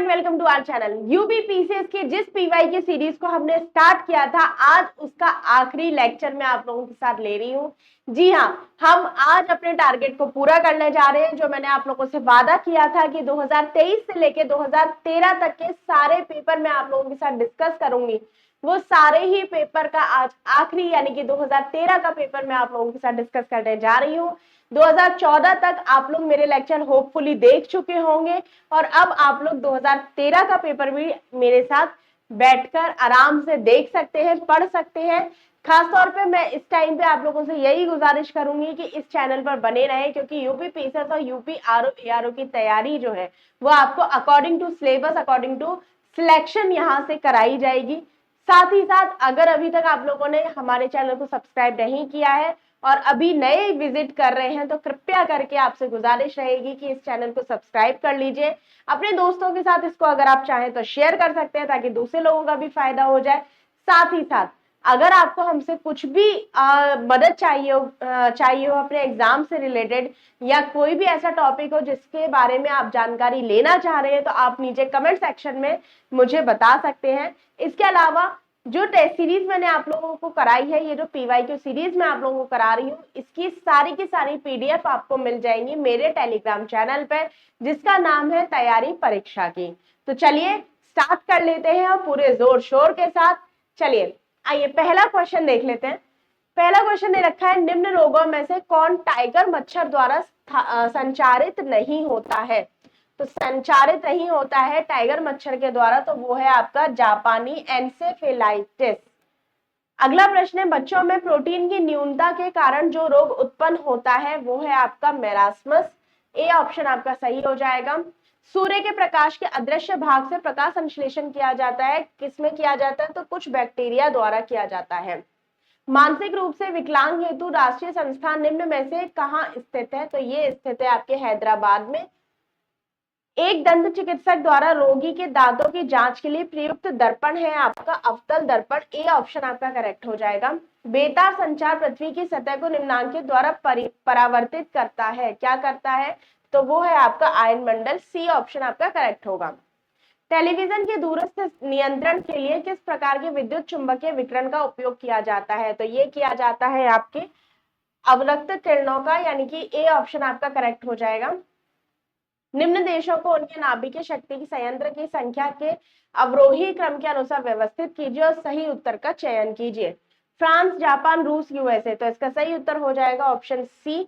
And welcome to our channel. UPPCS के जिस PY की सीरीज को हमने स्टार्ट किया था, आज उसका आखिरी लेक्चर मैं आप लोगों के साथ ले रही हूँ। जी हाँ, हम आज अपने टारगेट को पूरा करने जा रहे हैं। जो मैंने आप लोगों से वादा किया था कि 2023 से लेके 2013 तक के सारे पेपर मैं आप लोगों के साथ डिस्कस करूंगी, वो सारे ही पेपर का आज आखिरी यानी कि 2013 का पेपर मैं आप लोगों के साथ डिस्कस करने जा रही हूँ। 2014 तक आप लोग मेरे लेक्चर होपफुली देख चुके होंगे और अब आप लोग 2013 का पेपर भी मेरे साथ बैठकर आराम से देख सकते हैं, पढ़ सकते हैं। खास तौर पे मैं इस टाइम पे आप लोगों से यही गुजारिश करूंगी कि इस चैनल पर बने रहें, क्योंकि यूपी पीसीएस और यूपी आरओ एआरओ की तैयारी जो है वो आपको according to syllabus, according to selection यहाँ से कराई जाएगी। साथ ही साथ अगर अभी तक आप लोगों ने हमारे चैनल को सब्सक्राइब नहीं किया है और अभी नए विजिट कर रहे हैं तो कृपया करके आपसे गुजारिश रहेगी कि इस चैनल को सब्सक्राइब कर लीजिए। अपने दोस्तों के साथ इसको अगर आप चाहें तो शेयर कर सकते हैं ताकि दूसरे लोगों का भी फायदा हो जाए। साथ ही साथ अगर आपको हमसे कुछ भी मदद चाहिए हो अपने एग्जाम से रिलेटेड या कोई भी ऐसा टॉपिक हो जिसके बारे में आप जानकारी लेना चाह रहे हैं, तो आप नीचे कमेंट सेक्शन में मुझे बता सकते हैं। इसके अलावा जो टेस्ट सीरीज मैंने आप लोगों को कराई है, ये जो पीवाईक्यू सीरीज मैं आप लोगों को करा रही हूँ, इसकी सारी की सारी पीडीएफ आपको मिल जाएंगी मेरे टेलीग्राम चैनल पे, जिसका नाम है तैयारी परीक्षा की। तो चलिए स्टार्ट कर लेते हैं और पूरे जोर शोर के साथ। चलिए आइए पहला क्वेश्चन देख लेते हैं। पहला क्वेश्चन दे रखा है, निम्न रोगों में से कौन टाइगर मच्छर द्वारा संचारित नहीं होता है? तो संचारित नहीं होता है टाइगर मच्छर के द्वारा, तो वो है आपका जापानी एन्सेफेलाइटिस। अगला प्रश्न है, बच्चों में प्रोटीन की न्यूनता के कारण जो रोग उत्पन्न होता है वो है आपका मेरास्मस। ए ऑप्शन आपका सही हो जाएगा। सूर्य के प्रकाश के अदृश्य भाग से प्रकाश संश्लेषण किया जाता है, किसमें किया जाता है? तो कुछ बैक्टीरिया द्वारा किया जाता है। मानसिक रूप से विकलांग हेतु राष्ट्रीय संस्थान निम्न में से कहाँ स्थित है? तो ये स्थित है आपके हैदराबाद में। एक दंत चिकित्सक द्वारा रोगी के दांतों की जांच के लिए प्रयुक्त दर्पण है आपका अवतल दर्पण। ए ऑप्शन आपका करेक्ट हो जाएगा। बेतार संचार पृथ्वी की सतह को निम्नांकित द्वारा परावर्तित करता है, क्या करता है? तो वो है आपका आयन मंडल। सी ऑप्शन आपका करेक्ट होगा। टेलीविजन के दूरस्थ नियंत्रण के लिए किस प्रकार के विद्युत चुंबकीय विकिरण का उपयोग किया जाता है? तो ये किया जाता है आपके अवरक्त किरणों का, यानी कि ए ऑप्शन आपका करेक्ट हो जाएगा। निम्न देशों को उनके नाभिकीय शक्ति की संयंत्र की संख्या के अवरोही क्रम के अनुसार व्यवस्थित कीजिए और सही उत्तर का चयन कीजिए। फ्रांस, जापान, रूस, यूएसए। तो इसका सही उत्तर हो जाएगा ऑप्शन सी।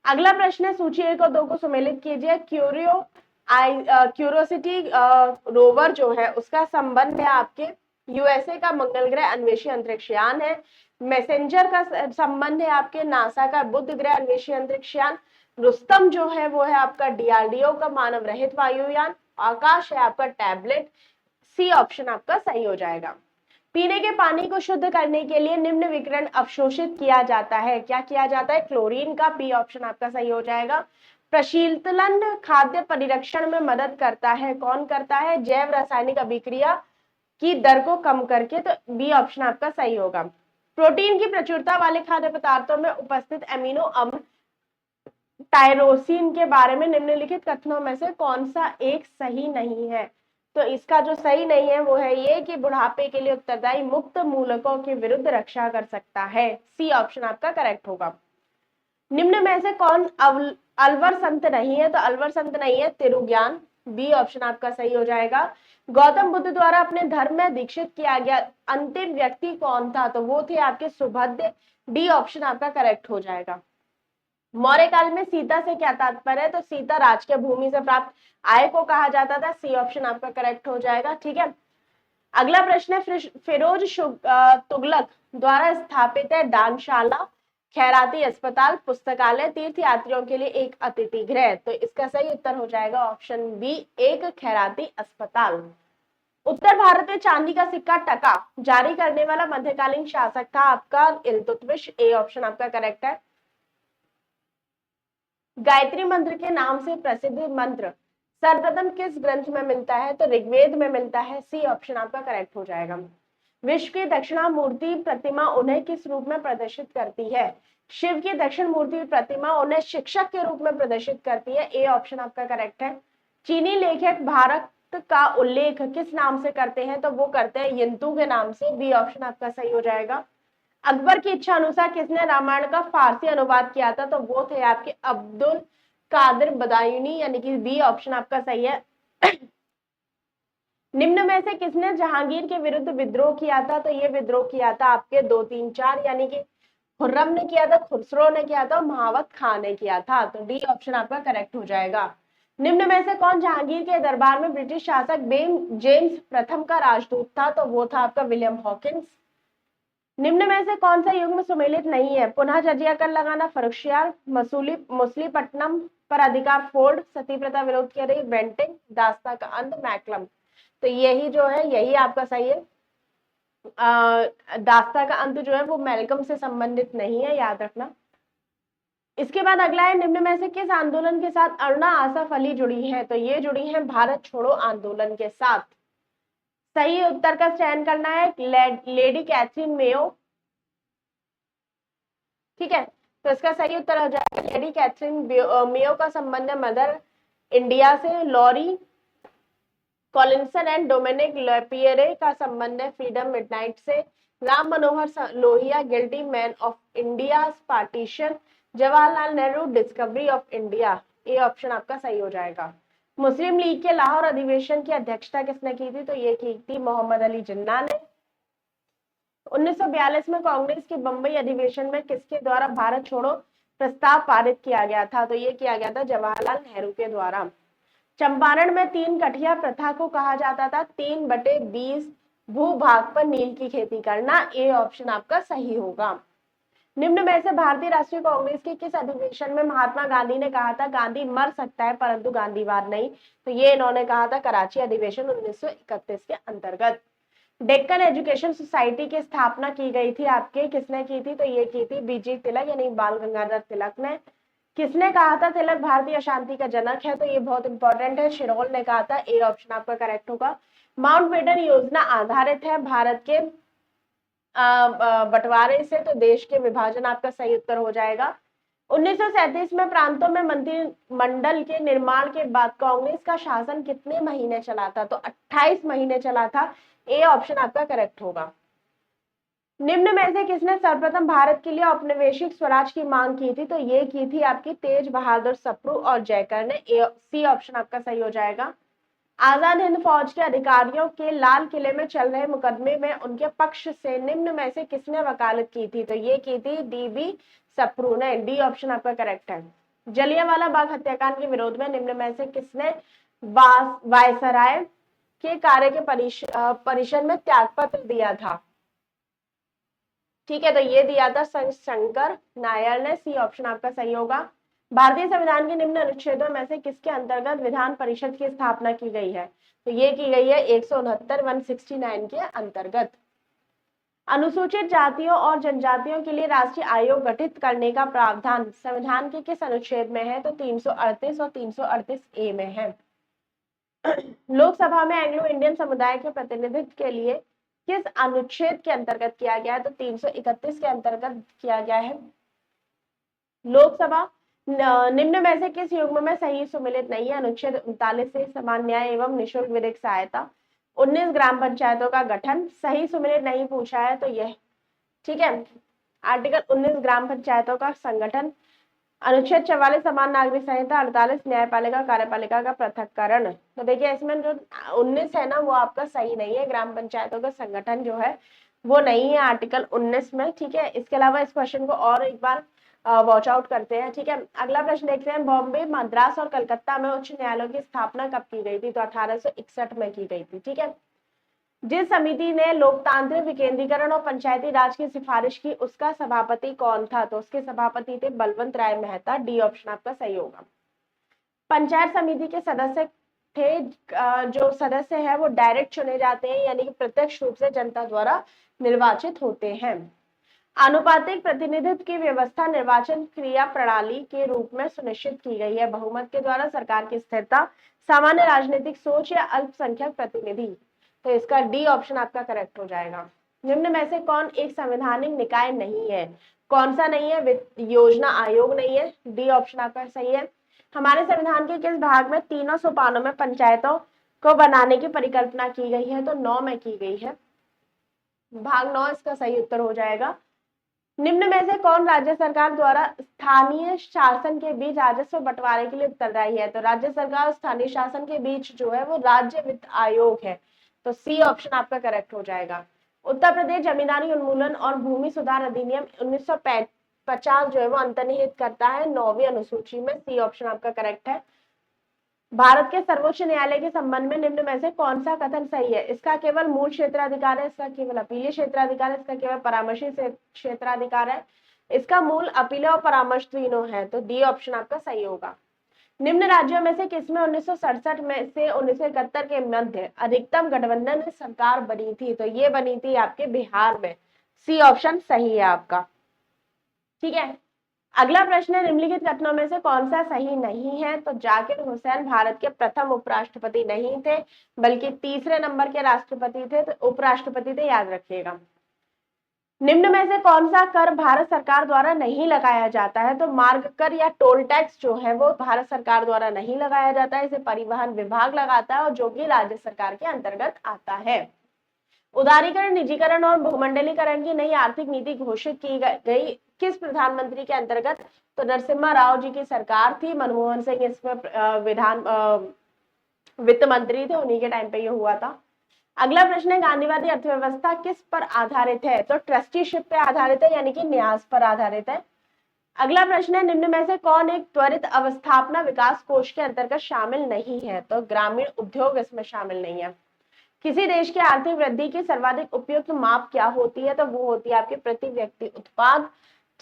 अगला प्रश्न है, सूची 1 और 2 को सुमेलित कीजिए। क्यूरियोसिटी रोवर जो है उसका संबंध है आपके यूएसए का मंगल ग्रह अन्वेषी अंतरिक्ष यान है। मैसेंजर का संबंध है आपके नासा का बुध ग्रह अन्वेषी अंतरिक्ष यान। रुस्तम जो है वो है आपका डीआरडीओ का मानव रहित वायुयान। आकाश है आपका टैबलेट। सी ऑप्शन आपका सही हो जाएगा। पीने के पानी को शुद्ध करने के लिए निम्न विकिरण अवशोषित किया जाता है, क्या किया जाता है? क्लोरीन का। बी ऑप्शन आपका सही हो जाएगा। प्रशीतलन खाद्य परिरक्षण में मदद करता है, कौन करता है? जैव रासायनिक अभिक्रिया की दर को कम करके। तो बी ऑप्शन आपका सही होगा। प्रोटीन की प्रचुरता वाले खाद्य पदार्थों में उपस्थित अमीनो अम्ल टायरोसिन के बारे में निम्नलिखित कथनों में से कौन सा एक सही नहीं है? तो इसका जो सही नहीं है वो है ये कि बुढ़ापे के लिए उत्तरदायी मुक्त मूलकों के विरुद्ध रक्षा कर सकता है। सी ऑप्शन आपका करेक्ट होगा। निम्न में से कौन अलवर संत नहीं है? तो अलवर संत नहीं है तिरुज्ञान। बी ऑप्शन आपका सही हो जाएगा। गौतम बुद्ध द्वारा अपने धर्म में दीक्षित किया गया अंतिम व्यक्ति कौन था? तो वो थे आपके सुभद्र। डी ऑप्शन आपका करेक्ट हो जाएगा। मौर्य काल में सीता से क्या तात्पर्य है? तो सीता राजकीय भूमि से प्राप्त आय को कहा जाता था। सी ऑप्शन आपका करेक्ट हो जाएगा। ठीक है, अगला प्रश्न है, फिरोज तुगलक द्वारा स्थापित है दानशाला, खैराती अस्पताल, पुस्तकालय, तीर्थ यात्रियों के लिए एक अतिथि गृह। तो इसका सही उत्तर हो जाएगा ऑप्शन बी, एक खैराती अस्पताल। उत्तर भारत में चांदी का सिक्का टका जारी करने वाला मध्यकालीन शासक था आपका इल्तुतमिश। ए ऑप्शन आपका करेक्ट है। गायत्री मंत्र के नाम से प्रसिद्ध मंत्र सर्वप्रथम किस ग्रंथ में मिलता है? तो ऋग्वेद में मिलता है। सी ऑप्शन आपका करेक्ट हो जाएगा। विश्व की दक्षिणामूर्ति प्रतिमा उन्हें किस रूप में प्रदर्शित करती है? शिव की दक्षिण मूर्ति प्रतिमा उन्हें शिक्षक के रूप में प्रदर्शित करती है। ए ऑप्शन आपका करेक्ट है। चीनी लेखक का उल्लेख किस नाम से करते हैं, तो वो करते हैं यंतु के नाम से। बी ऑप्शन आपका सही हो जाएगा। अकबर की इच्छा अनुसार किसने रामायण का फारसी अनुवाद किया था, तो वो थे आपके अब्दुल कादिर बदायूनी, यानी कि बी ऑप्शन आपका सही है। निम्न में से किसने जहांगीर के विरुद्ध विद्रोह किया था, तो ये विद्रोह किया था आपके 2, 3, 4, यानी कि खुर्रम ने किया था, खुसरो ने किया था, महावत खान ने किया था। तो डी ऑप्शन आपका करेक्ट हो जाएगा। निम्न में से कौन जहांगीर के दरबार में ब्रिटिश शासक जेम्स प्रथम का राजदूत था, तो वो था आपका विलियम हॉकिंस। निम्न में से कौन सा युग्म सुमेलित नहीं है, पुनः जजिया कर लगाना फर्रुखियार, मसूलीपट्टनम पर अधिकार फोर्ड, सती प्रथा विरोध के रही बेंटिंग, दास्ता का अंत मैकलम। तो यही जो है यही आपका सही है। दास्ता का अंत जो है वो मेलकम से संबंधित नहीं है, याद रखना। इसके बाद अगला है, निम्न में से किस आंदोलन के साथ अरुणा आसफ अली जुड़ी है, तो ये जुड़ी है भारत छोड़ो आंदोलन के साथ। सही उत्तर का चयन करना है लेडी कैथरीन मेयो। ठीक है, तो इसका सही उत्तर हो जाएगा लेडी कैथरीन मेयो का संबंध है मदर इंडिया से। Larry Collins and Dominique Lapierre का संबंध है फ्रीडम मिडनाइट से। Ram Manohar Lohia guilty men of India partition. Jawaharlal Nehru discovery of India. A option आपका सही हो जाएगा। मुस्लिम लीग के लाहौर अधिवेशन की अध्यक्षता किसने की थी, तो ये की थी मोहम्मद अली जिन्ना ने। 1942 में कांग्रेस के बंबई अधिवेशन में किसके द्वारा भारत छोड़ो प्रस्ताव पारित किया गया था, तो ये किया गया था जवाहरलाल नेहरू के द्वारा। चंपारण में 3 कठिया प्रथा को कहा जाता था 3/20 भूभाग पर नील की खेती करना। ए ऑप्शन आपका सही होगा। निम्न में से भारतीय राष्ट्रीय कांग्रेस के किस अधिवेशन में महात्मा गांधी ने कहा था गांधी मर सकता है परंतु गांधीवाद नहीं, तो ये इन्होंने कहा था कराची अधिवेशन 1931 के अंतर्गत। डेक्कन एजुकेशन सोसाइटी की स्थापना की गई थी आपके, किसने की थी, तो ये की थी बीजी तिलक यानी बाल गंगाधर तिलक ने। किसने कहा था तिलक भारतीय अशांति का जनक है, तो ये बहुत इंपॉर्टेंट है, शिरोल ने कहा था। ए ऑप्शन आपका करेक्ट होगा। माउंटबेटन योजना आधारित है भारत के बंटवारे से, तो देश के विभाजन आपका सही उत्तर हो जाएगा। 1937 में प्रांतों में मंत्रिमंडल के निर्माण के बाद कांग्रेस का शासन कितने महीने चला था, तो 28 महीने चला था। ए ऑप्शन आपका करेक्ट होगा। निम्न में से किसने सर्वप्रथम भारत के लिए औपनिवेशिक स्वराज की मांग की थी, तो ये की थी आपकी तेज बहादुर सप्रू और जयकर ने। सी ऑप्शन आपका सही हो जाएगा। आजाद हिंद फौज के अधिकारियों के लाल किले में चल रहे मुकदमे में उनके पक्ष से निम्न में से किसने वकालत की थी, तो ये की थी डीबी सप्रू ने। डी ऑप्शन आपका करेक्ट है। जलियांवाला बाग हत्याकांड के विरोध में निम्न में से किसने वायसराय के कार्य के परिषद में त्यागपत्र दिया था, ठीक है, तो ये दिया था शंकर नायर ने। सी ऑप्शन आपका सही होगा। भारतीय संविधान के निम्न अनुच्छेदों में से किसके अंतर्गत विधान परिषद की स्थापना की गई है, तो ये की गई है 169 के अंतर्गत। अनुसूचित जातियों और जनजातियों के लिए राष्ट्रीय आयोग गठित करने का प्रावधान संविधान के किस अनुच्छेद में है, तो 338 और 338 ए में है। लोकसभा में एंग्लो इंडियन समुदाय के प्रतिनिधित्व के लिए किस अनुच्छेद के अंतर्गत किया गया है, तो 331 के अंतर्गत किया गया है। लोकसभा निम्न में से किस युग्म में सही सुमेलित नहीं है, अनुच्छेद 39 से समान न्याय एवं निःशुल्क विधिक सहायता। 19 ग्राम पंचायतों का गठन सही सुमेलित नहीं पूछा है, तो यह ठीक है। आर्टिकल 19 ग्राम पंचायतों का संगठन। अनुच्छेद 44 समान नागरिक संहिता। 48 न्यायपालिका कार्यपालिका का पृथक्करण। तो देखिए इसमें जो 19 है ना वो आपका सही नहीं है, ग्राम पंचायतों का संगठन जो है वो नहीं है आर्टिकल 19 में, ठीक है। इसके अलावा इस क्वेश्चन को और एक बार वॉच आउट करते हैं, ठीक है। अगला प्रश्न देखते हैं, बॉम्बे, मद्रास और कलकत्ता में उच्च न्यायालयों की स्थापना कब की गई थी, तो 1861 में की गई थी, ठीक है। जिस समिति ने लोकतांत्रिक विकेंद्रीकरण और पंचायती राज की सिफारिश की उसका सभापति कौन था, तो उसके सभापति थे बलवंत राय मेहता। डी ऑप्शन आपका सही होगा। पंचायत समिति के सदस्य थे जो सदस्य है वो डायरेक्ट चुने जाते हैं, यानी कि प्रत्यक्ष रूप से जनता द्वारा निर्वाचित होते हैं। आनुपातिक प्रतिनिधित्व की व्यवस्था निर्वाचन क्रिया प्रणाली के रूप में सुनिश्चित की गई है। बहुमत के द्वारा सरकार की स्थिरता, सामान्य राजनीतिक सोच या अल्पसंख्यक प्रतिनिधि, तो इसका डी ऑप्शन आपका करेक्ट हो जाएगा। निम्न में से कौन एक संवैधानिक निकाय नहीं है, कौन सा नहीं है, योजना आयोग नहीं है। डी ऑप्शन आपका सही है। हमारे संविधान के किस भाग में तीनों सोपानों में पंचायतों को बनाने की परिकल्पना की गई है? तो 9 में की गई है। भाग 9 इसका सही उत्तर हो जाएगा। निम्न में से कौन राज्य सरकार द्वारा स्थानीय शासन के बीच राजस्व बंटवारे के लिए उत्तरदायी है? तो राज्य सरकार और स्थानीय शासन के बीच जो है वो राज्य वित्त आयोग है। तो सी ऑप्शन आपका करेक्ट हो जाएगा। उत्तर प्रदेश जमींदारी उन्मूलन और भूमि सुधार अधिनियम 1950 जो है वो अंतर्निहित करता है 9वीं अनुसूची में। सी ऑप्शन आपका करेक्ट है। भारत के सर्वोच्च न्यायालय के संबंध में निम्न में से कौन सा कथन सही है? इसका केवल मूल क्षेत्राधिकार है, इसका केवल अपीलीय क्षेत्राधिकार है, इसका केवल परामर्शी क्षेत्राधिकार है, इसका मूल अपील और परामर्श तीनों है। तो डी ऑप्शन आपका सही होगा। निम्न राज्यों में से किसमें 1967 में से 1971 के मध्य अधिकतम गठबंधन सरकार बनी थी? तो ये बनी थी आपके बिहार में। सी ऑप्शन सही है आपका। ठीक है, अगला प्रश्न है निम्नलिखित कथनों में से कौन सा सही नहीं है? तो जाकिर हुसैन भारत के प्रथम उपराष्ट्रपति नहीं थे, बल्कि तीसरे नंबर के राष्ट्रपति थे, तो उपराष्ट्रपति थे, याद रखिएगा। निम्न में से कौन सा कर भारत सरकार द्वारा नहीं लगाया जाता है? तो मार्ग कर या टोल टैक्स जो है वो भारत सरकार द्वारा नहीं लगाया जाता है, इसे परिवहन विभाग लगाता है और जो कि राज्य सरकार के अंतर्गत आता है। उदारीकरण, निजीकरण और भूमंडलीकरण की नई आर्थिक नीति घोषित की गई किस प्रधानमंत्री के अंतर्गत? तो नरसिम्हा राव जी की सरकार थी। मनमोहन सिंह इसमें वित्त मंत्री थे, उन्हीं के टाइम पे ये हुआ था। अगला प्रश्न है गांधीवादी अर्थव्यवस्था किस पर आधारित है? तो ट्रस्टीशिप पे आधारित है, यानी कि न्यास पर आधारित है। अगला प्रश्न है निम्न में से कौन एक त्वरित अवस्थापना विकास कोष के अंतर्गत शामिल नहीं है? तो ग्रामीण उद्योग इसमें शामिल नहीं है। किसी देश की आर्थिक वृद्धि की सर्वाधिक उपयुक्त माप क्या होती है? तो वो होती है आपके प्रति व्यक्ति उत्पाद।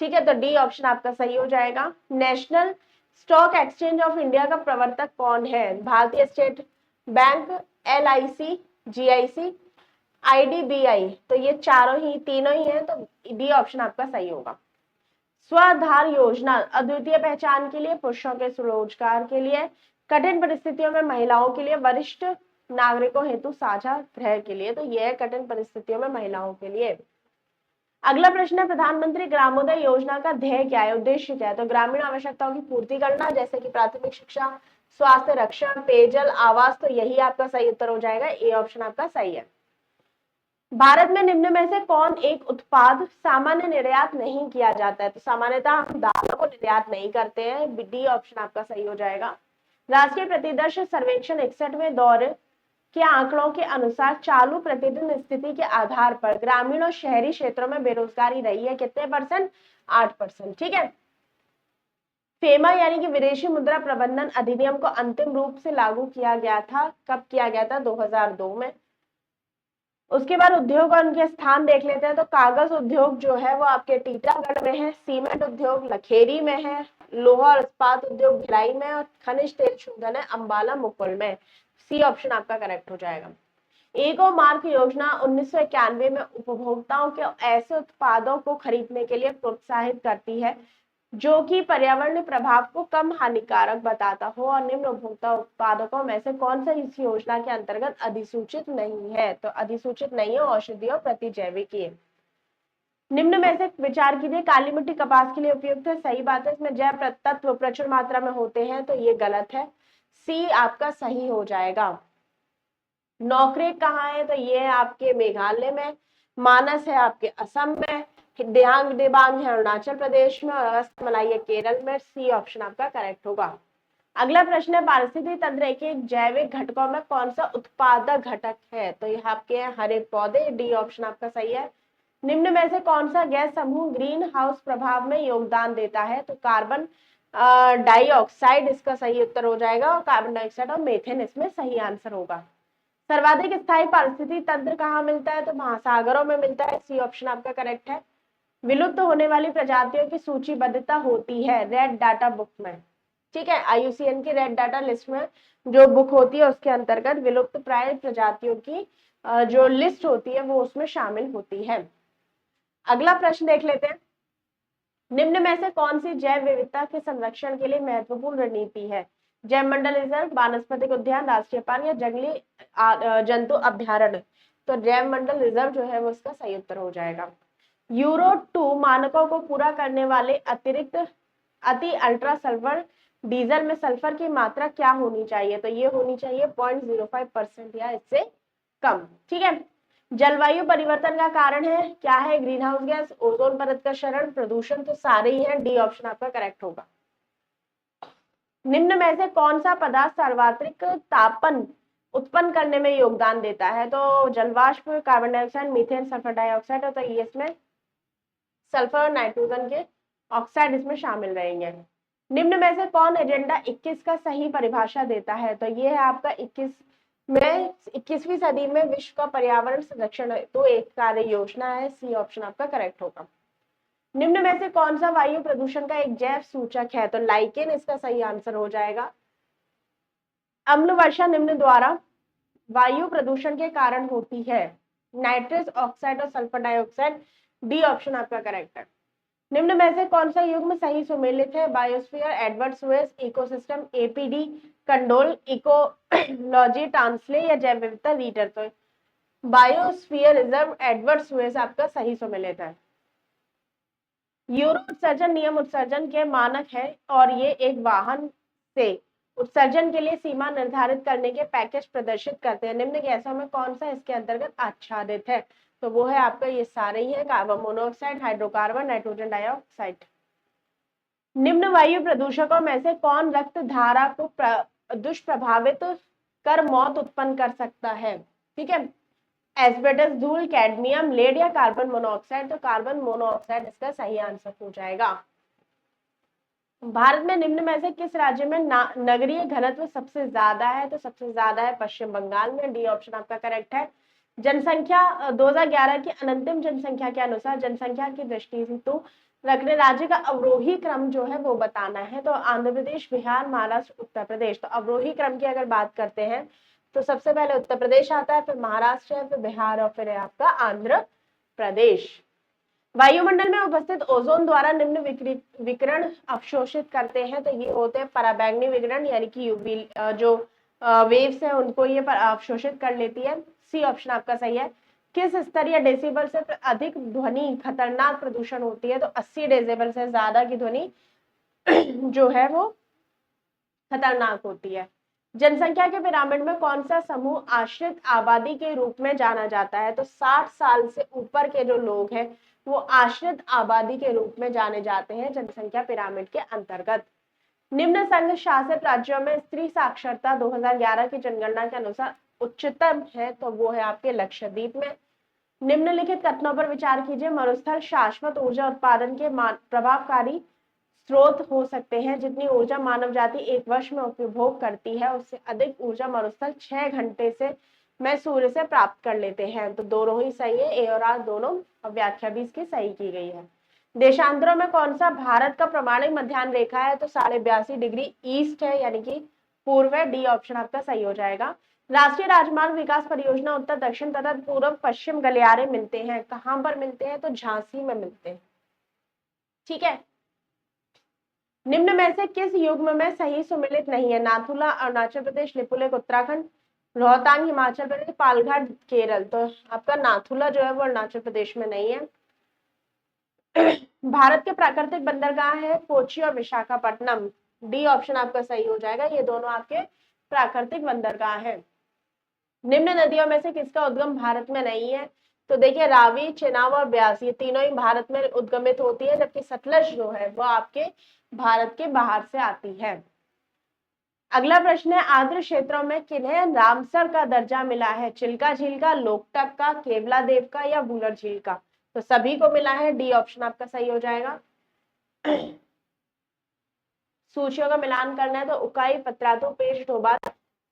ठीक है, तो डी ऑप्शन आपका सही हो जाएगा। National stock exchange of India का प्रवर्तक कौन है? भारतीय state bank, LIC, GIC, IDBI। तो ये तीनों ही है, तो डी ऑप्शन आपका सही होगा। स्वाधार योजना अद्वितीय पहचान के लिए, पुरुषों के स्वरोजगार के लिए, कठिन परिस्थितियों में महिलाओं के लिए, वरिष्ठ नागरिकों हेतु साझा गृह के लिए। तो यह है कठिन परिस्थितियों में महिलाओं के लिए। अगला प्रश्न है प्रधानमंत्री ग्रामोदय योजना का ध्येय क्या है, उद्देश्य क्या है? तो ग्रामीण आवश्यकताओं की पूर्ति करना, जैसे कि प्राथमिक शिक्षा, स्वास्थ्य, रक्षण, पेयजल, आवास। तो यही आपका सही उत्तर हो जाएगा। ए ऑप्शन आपका सही है। भारत में निम्न में से कौन एक उत्पाद सामान्य निर्यात नहीं किया जाता है? तो सामान्यतः हम दालों को निर्यात नहीं करते हैं। डी ऑप्शन आपका सही हो जाएगा। राष्ट्रीय प्रतिदर्श सर्वेक्षण 61वें दौर के आंकड़ों के अनुसार चालू प्रतिदिन स्थिति के आधार पर ग्रामीण और शहरी क्षेत्रों में बेरोजगारी रही है कितने %? 8%। ठीक है, फेमा यानी कि विदेशी मुद्रा प्रबंधन अधिनियम को अंतिम रूप से लागू किया गया था, कब किया गया था? 2002 में। उसके बाद उद्योग और उनके स्थान देख लेते हैं। तो कागज उद्योग जो है वो आपके टीटागढ़ में है, सीमेंट उद्योग लखेरी में है, लोहा और इस्पात उद्योग भिलाई में, और खनिज तेल शोधन है अंबाला मुकुल में। सी ऑप्शन आपका करेक्ट हो जाएगा। ईको मार्क योजना 1991 में उपभोक्ताओं के ऐसे उत्पादों को खरीदने के लिए प्रोत्साहित करती है जो कि पर्यावरण प्रभाव को कम हानिकारक बताता हो, और निम्न उपभोक्ता उत्पादकों में से कौन सा इस योजना के अंतर्गत अधिसूचित नहीं है? तो अधिसूचित नहीं है औषधि और प्रतिजैविकी। निम्न में से विचार कीजिए काली मिट्टी कपास के लिए उपयुक्त है। सही बात है, इसमें जैव तत्व प्रचुर मात्रा में होते हैं, तो ये गलत है। सी आपका सही हो जाएगा। नौकरी कहाँ है? तो ये है आपके मेघालय में, मानस है आपके असम में, दियांग दिबांग है अरुणाचल प्रदेश में, और अगस्त मलाई है केरल में। सी ऑप्शन आपका करेक्ट होगा। अगला प्रश्न है पारिस्थितिक तंत्र के जैविक घटकों में कौन सा उत्पादक घटक है? तो यह आपके हैं हरे पौधे। डी ऑप्शन आपका सही है। निम्न में से कौन सा गैस समूह ग्रीन हाउस प्रभाव में योगदान देता है? तो कार्बन डाइऑक्साइड इसका सही उत्तर हो जाएगा, और कार्बन डाइऑक्साइड और मीथेन इसमें सही आंसर होगा। सर्वाधिक स्थायी पारिस्थितिक तंत्र कहाँ मिलता है? तो महासागरों में मिलता है। सी ऑप्शन आपका करेक्ट है। विलुप्त होने वाली प्रजातियों की सूचीबद्धता होती है रेड डाटा बुक में। ठीक है, IUCN की रेड डाटा लिस्ट में जो बुक होती है उसके अंतर्गत विलुप्त प्राय प्रजातियों की जो लिस्ट होती है वो उसमें शामिल होती है। अगला प्रश्न देख लेते हैं। निम्न में से कौन सी जैव विविधता के संरक्षण के लिए महत्वपूर्ण रणनीति है? जैव मंडल रिजर्व, वानस्पतिक उद्यान, राष्ट्रीय पार्क या जंगली जंतु अभ्यारण्य। तो जैव मंडल रिजर्व जो है वो इसका सही उत्तर हो जाएगा। यूरो 2 मानकों को पूरा करने वाले अति अल्ट्रा सल्फर डीजल में सल्फर की मात्रा क्या होनी चाहिए, तो ये होनी चाहिए 0.05% या इससे कम। ठीक है। जलवायु परिवर्तन का कारण है क्या है, ग्रीन हाउस गैस, ओजोन परत का क्षरण, प्रदूषण, तो सारे ही हैं, डी ऑप्शन आपका करेक्ट होगा। निम्न में से कौन सा पदार्थ सर्वाधिक तापन उत्पन्न करने में योगदान देता है, तो जलवाष्प, carbon dioxide, methane, sulphur dioxide, तो ये इसमें सल्फर और नाइट्रोजन के ऑक्साइड इसमें शामिल रहेंगे। निम्न में से कौन एजेंडा 21 का सही परिभाषा देता है, तो ये है आपका 21वीं सदी में विश्व का पर्यावरण संरक्षण तो एक कार्य योजना है, सी ऑप्शन आपका करेक्ट होगा। निम्न में से कौन सा वायु प्रदूषण का एक जैव सूचक है, तो लाइकेन इसका सही आंसर हो जाएगा। अम्ल वर्षा निम्न द्वारा वायु प्रदूषण के कारण होती है, नाइट्रस ऑक्साइड और सल्फर डाइऑक्साइड, डी ऑप्शन आपका करेक्ट है। निम्न में से कौन सा युग्म सही सुमेलित है, बायोस्फीयर, एडवर्ड सुएज, इकोसिस्टम, एपीडी, कंडोल, इकोलॉजी, ट्रांसले या जैव विविधता रीडर, तो बायोस्फीयर रिजर्व एडवर्ड सुएज आपका सही सुमेलित है। यूरो उत्सर्जन नियम उत्सर्जन के मानक है और ये एक वाहन से उत्सर्जन के लिए सीमा निर्धारित करने के पैकेज प्रदर्शित करते हैं। निम्न गैसों में कौन सा इसके अंतर्गत आच्छादित है, तो वो है आपका ये सारे ही है, carbon monoxide, hydrocarbon, nitrogen dioxide. निम्न वायु प्रदूषकों में से कौन रक्त धारा को दुष्प्रभावित कर मौत उत्पन्न कर सकता है, ठीक है, एस्बेस्टस, धूल, कैडमियम, लेड या कार्बन मोनोऑक्साइड, तो कार्बन मोनोऑक्साइड इसका सही आंसर हो जाएगा। भारत में निम्न में से किस राज्य में नगरीय घनत्व सबसे ज्यादा है, तो सबसे ज्यादा है पश्चिम बंगाल में, डी ऑप्शन आपका करेक्ट है। जनसंख्या 2011 की अंतिम जनसंख्या के अनुसार जनसंख्या की दृष्टि से तो रखने राज्य का अवरोही क्रम जो है वो बताना है, तो आंध्र प्रदेश, बिहार, महाराष्ट्र, उत्तर प्रदेश, तो अवरोही क्रम की अगर बात करते हैं तो सबसे पहले उत्तर प्रदेश आता है, फिर महाराष्ट्र है, फिर बिहार और फिर आपका आंध्र प्रदेश। वायुमंडल में उपस्थित ओजोन द्वारा निम्न विकिरण अवशोषित करते हैं, तो ये होते हैं पराबैंगनी विकिरण, यानी कि यूवी जो वेव्स है उनको ये अवशोषित कर लेती है, सी ऑप्शन आपका सही है। किस स्तर या डेसिबल से अधिक ध्वनि खतरनाक प्रदूषण होती है, तो 80 डेसिबल से ज्यादा की ध्वनि जो है वो खतरनाक होती है। जनसंख्या के पिरामिड में कौन सा समूह आश्रित आबादी के रूप में जाना जाता है, तो 60 साल से ऊपर के जो लोग हैं वो आश्रित आबादी के रूप में जाने जाते हैं जनसंख्या पिरामिड के अंतर्गत। निम्न संघ शासित राज्यों में स्त्री साक्षरता 2011 की जनगणना के अनुसार उच्चतम है, तो वो है आपके लक्षद्वीप में। निम्नलिखित कथनों पर विचार कीजिए, मरुस्थल शाश्वत ऊर्जा उत्पादन के प्रभावकारी स्रोत हो सकते हैं, जितनी ऊर्जा मानव जाति एक वर्ष में उपभोग करती है उससे अधिक ऊर्जा मरुस्थल 6 घंटे से में सूर्य से प्राप्त कर लेते हैं, तो दोनों ही सही है, ए और आर दोनों, और व्याख्या भी इसकी सही की गई है। देशांतरों में कौन सा भारत का प्रमाणिक मध्याह्न रेखा है, तो 82.5 डिग्री ईस्ट है, यानी कि पूर्व है, डी ऑप्शन आपका सही हो जाएगा। राष्ट्रीय राजमार्ग विकास परियोजना उत्तर दक्षिण तथा पूर्व पश्चिम गलियारे मिलते हैं, कहां पर मिलते हैं, तो झांसी में मिलते हैं, ठीक है। निम्न में से किस युग्म में सही सुमेलित नहीं है, नाथुला अरुणाचल प्रदेश, लिपुलेख उत्तराखंड, रोहतांग हिमाचल प्रदेश, पालघाट केरल, तो आपका नाथुला जो है वो अरुणाचल प्रदेश में नहीं है। भारत के प्राकृतिक बंदरगाह है कोची और विशाखापट्टनम, डी ऑप्शन आपका सही हो जाएगा, ये दोनों आपके प्राकृतिक बंदरगाह है। निम्न नदियों में से किसका उद्गम भारत में नहीं है, तो देखिए रावी, चेनाब और ब्यास, ये तीनों ही भारत में उद्गमित होती है, जबकि सतलज जो है वो आपके भारत के बाहर से आती है। अगला प्रश्न है, आर्द्र क्षेत्रों में किन्हें रामसर का दर्जा मिला है, चिल्का झील का, लोकटक का, केवला देव का या वुलर झील का, तो सभी को मिला है, डी ऑप्शन आपका सही हो जाएगा। सूचियों का मिलान करना है, तो उकाई, पतरातू, पेश, ढोबा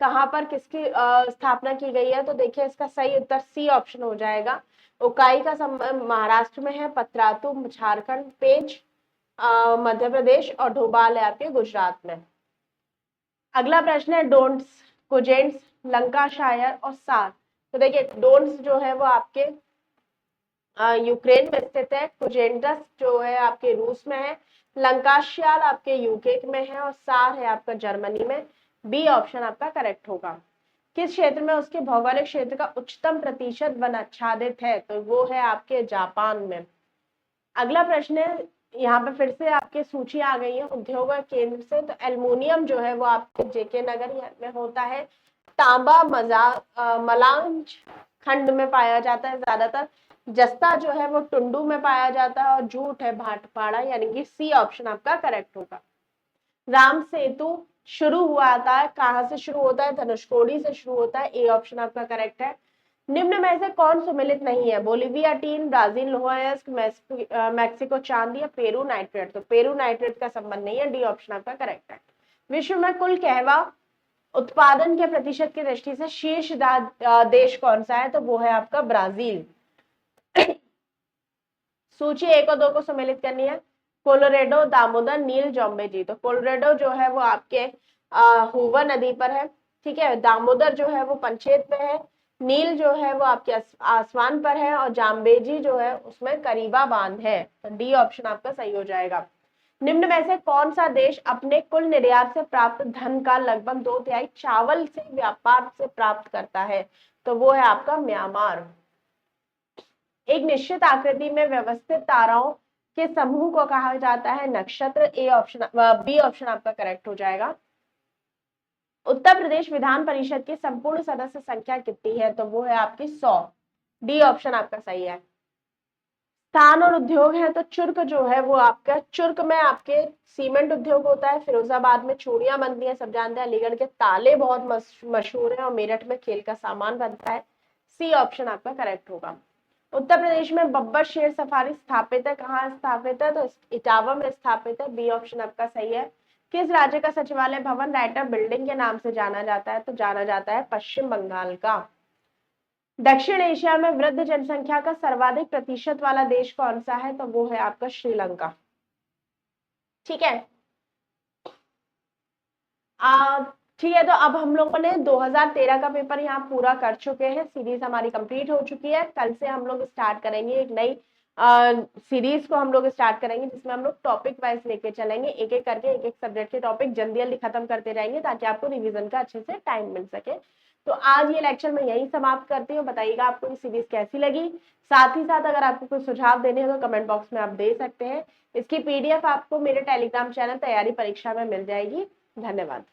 कहां पर किसकी स्थापना की गई है, तो देखिए इसका सही उत्तर सी ऑप्शन हो जाएगा। उकाई का महाराष्ट्र में है, पतरातू झारखंड, पेज मध्य प्रदेश और ढोबाल है आपके गुजरात में। अगला प्रश्न है, डोंट्स, कुजेंट्स, लंकाशायर और सार, तो देखिए डोंट्स जो है वो आपके यूक्रेन में स्थित है, कुजेंटस जो है आपके रूस में है, लंकाशायर आपके यूके में है और सार है आपका जर्मनी में, बी ऑप्शन आपका करेक्ट होगा। किस क्षेत्र में उसके भौगोलिक क्षेत्र का उच्चतम प्रतिशत वन आच्छादित है, तो वो है आपके जापान में। अगला प्रश्न है, यहाँ पे फिर से आपके सूची आ गई है उद्योग और केंद्र से। तो एल्युमिनियम जो है वो आपके जेके नगर में होता है। तांबा मलांज खंड में पाया जाता है ज्यादातर। जस्ता जो है वो टुंडू में पाया जाता है। और जूट है भाटपाड़ा, यानी कि सी ऑप्शन आपका करेक्ट होगा। राम सेतु शुरू हुआ था, कहाँ से शुरू होता है? धनुषकोडी से शुरू होता है। ए ऑप्शन आपका करेक्ट है। निम्न में से कौन सुमेलित नहीं है? बोलिविया टीन, ब्राजील लोहायस्क, मैक्सिको चांदी या पेरू नाइट्रेट। तो पेरू नाइट्रेट का संबंध नहीं है। डी ऑप्शन आपका करेक्ट है। विश्व में कुल कहवा उत्पादन के प्रतिशत की दृष्टि से शीर्ष देश कौन सा है? तो वो है आपका ब्राजील। सूची 1 और 2 को सम्मिलित करनी है। कोलोरेडो, दामोदर, नील, जोम्बेजी। तो कोलोरेडो जो है वो आपके हूवर नदी पर है, ठीक है। दामोदर जो है वो पंचेत में है। नील जो है वो आपके आसमान पर है। और जाम्बेजी जो है उसमें करीबा बांध है। तो डी ऑप्शन आपका सही हो जाएगा। निम्न में से कौन सा देश अपने कुल निर्यात से प्राप्त धन का लगभग 2/3 चावल से व्यापार से प्राप्त करता है? तो वो है आपका म्यांमार। एक निश्चित आकृति में व्यवस्थित ताराओं के समूह को कहा जाता है नक्षत्र। ए ऑप्शन, बी ऑप्शन आपका करेक्ट हो जाएगा। उत्तर प्रदेश विधान परिषद की संपूर्ण सदस्य संख्या कितनी है? तो वो है आपकी 100। डी ऑप्शन आपका सही है। स्थान और उद्योग है तो चुर्क जो है वो आपका, चुर्क में आपके सीमेंट उद्योग होता है। फिरोजाबाद में चूड़ियां बनती है, सब जानते हैं। अलीगढ़ के ताले बहुत मशहूर है। और मेरठ में खेल का सामान बनता है। सी ऑप्शन आपका करेक्ट होगा। उत्तर प्रदेश में बब्बर शेर सफारी स्थापित है, कहाँ स्थापित है? तो इटावा में स्थापित है। बी ऑप्शन आपका सही है। किस राज्य का सचिवालय भवन राइटर बिल्डिंग के नाम से जाना जाता है? तो जाना जाता है पश्चिम बंगाल का। दक्षिण एशिया में वृद्ध जनसंख्या का सर्वाधिक प्रतिशत वाला देश कौन सा है? तो वो है आपका श्रीलंका, ठीक है। ठीक है, तो अब हम लोगों ने 2013 का पेपर यहाँ पूरा कर चुके हैं। सीरीज हमारी कंप्लीट हो चुकी है। कल से हम लोग स्टार्ट करेंगे एक नई सीरीज को हम लोग स्टार्ट करेंगे, जिसमें हम लोग टॉपिक वाइज लेके चलेंगे। एक एक करके एक एक सब्जेक्ट के टॉपिक जल्दी जल्दी खत्म करते रहेंगे, ताकि आपको रिवीजन का अच्छे से टाइम मिल सके। तो आज ये लेक्चर मैं यही समाप्त करती हूँ। बताइएगा आपको ये सीरीज कैसी लगी। साथ ही साथ अगर आपको कोई सुझाव देने हो तो कमेंट बॉक्स में आप दे सकते हैं। इसकी PDF आपको मेरे टेलीग्राम चैनल तैयारी परीक्षा में मिल जाएगी। धन्यवाद।